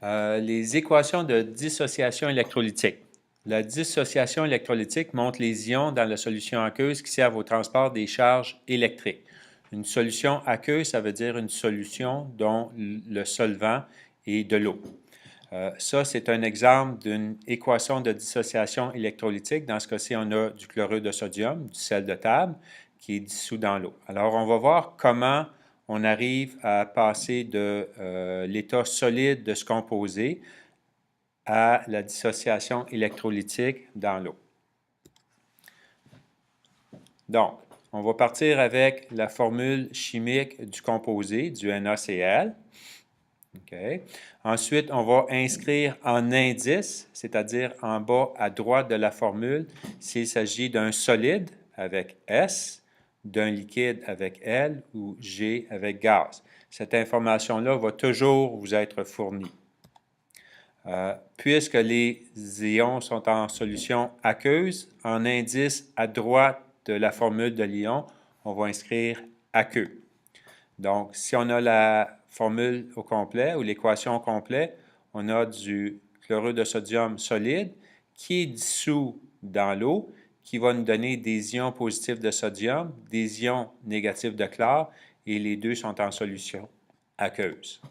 Les équations de dissociation électrolytique. La dissociation électrolytique montre les ions dans la solution aqueuse qui servent au transport des charges électriques. Une solution aqueuse, ça veut dire une solution dont le solvant est de l'eau. Ça, c'est un exemple d'une équation de dissociation électrolytique. Dans ce cas-ci, on a du chlorure de sodium, du sel de table, qui est dissous dans l'eau. Alors, on va voir comment on arrive à passer de l'état solide de ce composé à la dissociation électrolytique dans l'eau. Donc, on va partir avec la formule chimique du composé, du NaCl. Okay. Ensuite, on va inscrire en indice, c'est-à-dire en bas à droite de la formule, s'il s'agit d'un solide avec S, d'un liquide avec L ou G avec gaz. Cette information-là va toujours vous être fournie. Puisque les ions sont en solution aqueuse, en indice à droite de la formule de l'ion, on va inscrire aqueux. Donc, si on a la formule au complet ou l'équation au complet, on a du chlorure de sodium solide qui est dissous dans l'eau, qui va nous donner des ions positifs de sodium, des ions négatifs de chlore, et les deux sont en solution aqueuse.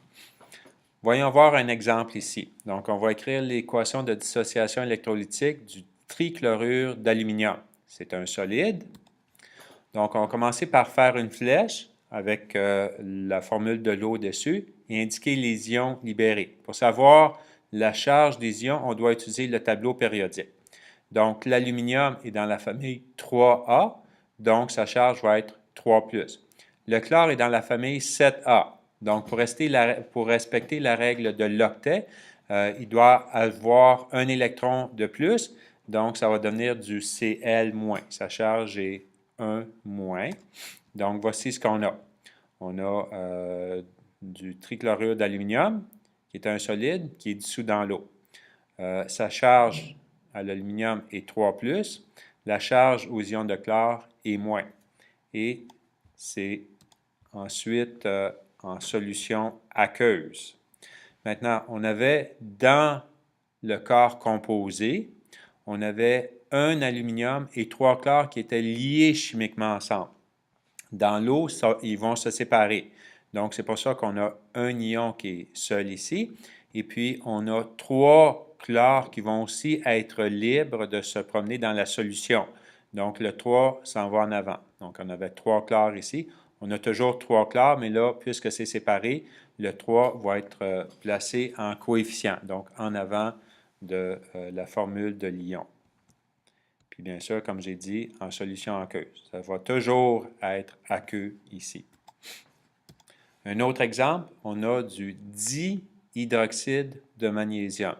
Voyons voir un exemple ici. Donc, on va écrire l'équation de dissociation électrolytique du trichlorure d'aluminium. C'est un solide. Donc, on va commencer par faire une flèche avec la formule de l'eau dessus et indiquer les ions libérés. Pour savoir la charge des ions, on doit utiliser le tableau périodique. Donc, l'aluminium est dans la famille 3A, donc sa charge va être 3+. Le chlore est dans la famille 7A. Donc, pour respecter la règle de l'octet, il doit avoir un électron de plus, donc ça va devenir du Cl-. Sa charge est 1-. Donc, voici ce qu'on a. On a du trichlorure d'aluminium, qui est un solide, qui est dissous dans l'eau. Sa charge à l'aluminium est 3+. La charge aux ions de chlore est -. Et c'est ensuite en solution aqueuse. Maintenant, on avait dans le corps composé, on avait un aluminium et 3 chlores qui étaient liés chimiquement ensemble. Dans l'eau, ils vont se séparer. Donc, c'est pour ça qu'on a un ion qui est seul ici. Et puis, on a 3 chlores qui vont aussi être libres de se promener dans la solution. Donc, le 3 s'en va en avant. Donc, on avait 3 chlores ici. On a toujours 3 chlores, mais là, puisque c'est séparé, le 3 va être placé en coefficient, donc en avant de la formule de l'ion. Puis bien sûr, comme j'ai dit, en solution aqueuse. Ça va toujours être aqueux ici. Un autre exemple, on a du dihydroxyde de magnésium.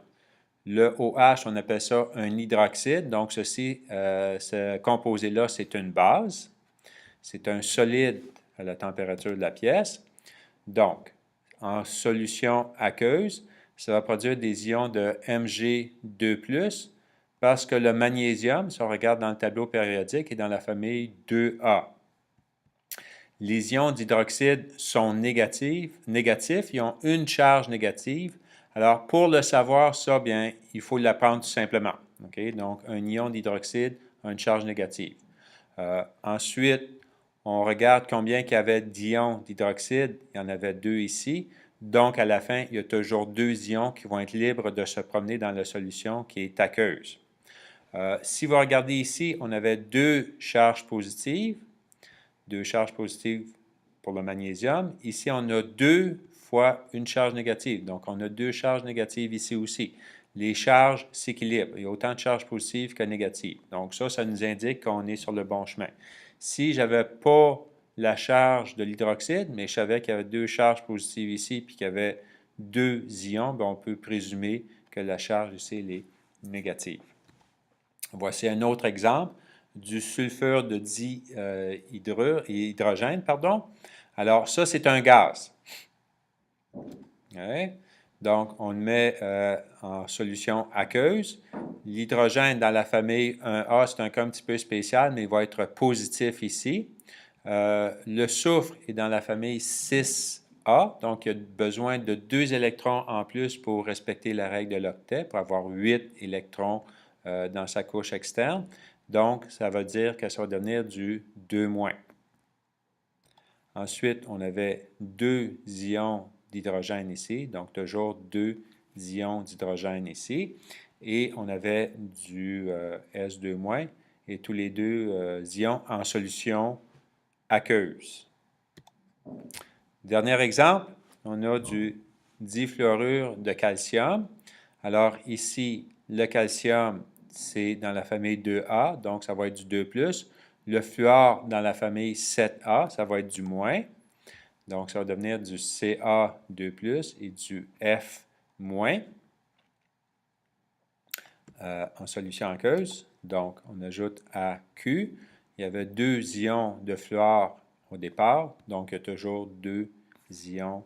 Le OH, on appelle ça un hydroxyde. Donc, ce composé-là, c'est une base. C'est un solide à la température de la pièce. Donc, en solution aqueuse, ça va produire des ions de Mg2+, parce que le magnésium, si on regarde dans le tableau périodique, est dans la famille 2A. Les ions d'hydroxyde sont négatifs, ils ont une charge négative. Alors, pour le savoir, ça, bien, il faut l'apprendre tout simplement. Okay? Donc, un ion d'hydroxyde a une charge négative. Ensuite, on regarde combien il y avait d'ions d'hydroxyde. Il y en avait 2 ici. Donc, à la fin, il y a toujours 2 ions qui vont être libres de se promener dans la solution qui est aqueuse. Si vous regardez ici, on avait 2 charges positives. 2 charges positives pour le magnésium. Ici, on a 2 fois une charge négative. Donc, on a 2 charges négatives ici aussi. Les charges s'équilibrent. Il y a autant de charges positives que négatives. Donc, ça nous indique qu'on est sur le bon chemin. Si je n'avais pas la charge de l'hydroxyde, mais je savais qu'il y avait 2 charges positives ici puis qu'il y avait 2 ions, bien, on peut présumer que la charge ici elle est négative. Voici un autre exemple du sulfure de dihydrogène. Alors, ça, c'est un gaz. Okay. Donc, on le met en solution aqueuse. L'hydrogène dans la famille 1A, c'est un cas un petit peu spécial, mais il va être positif ici. Le soufre est dans la famille 6A. A. Donc, il y a besoin de 2 électrons en plus pour respecter la règle de l'octet, pour avoir 8 électrons dans sa couche externe. Donc, ça va dire que ça va devenir du 2-. Ensuite, on avait 2 ions d'hydrogène ici, donc toujours 2 ions d'hydrogène ici. Et on avait du S2- et tous les deux ions en solution aqueuse. Dernier exemple, on a du difluorure de calcium. Alors ici, le calcium, c'est dans la famille 2A, donc ça va être du 2+. Le fluor dans la famille 7A, ça va être du moins. Donc, ça va devenir du Ca2+ et du F- en solution aqueuse. Donc, on ajoute à Q. Il y avait 2 ions de fluor au départ, donc il y a toujours 2 ions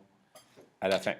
à la fin.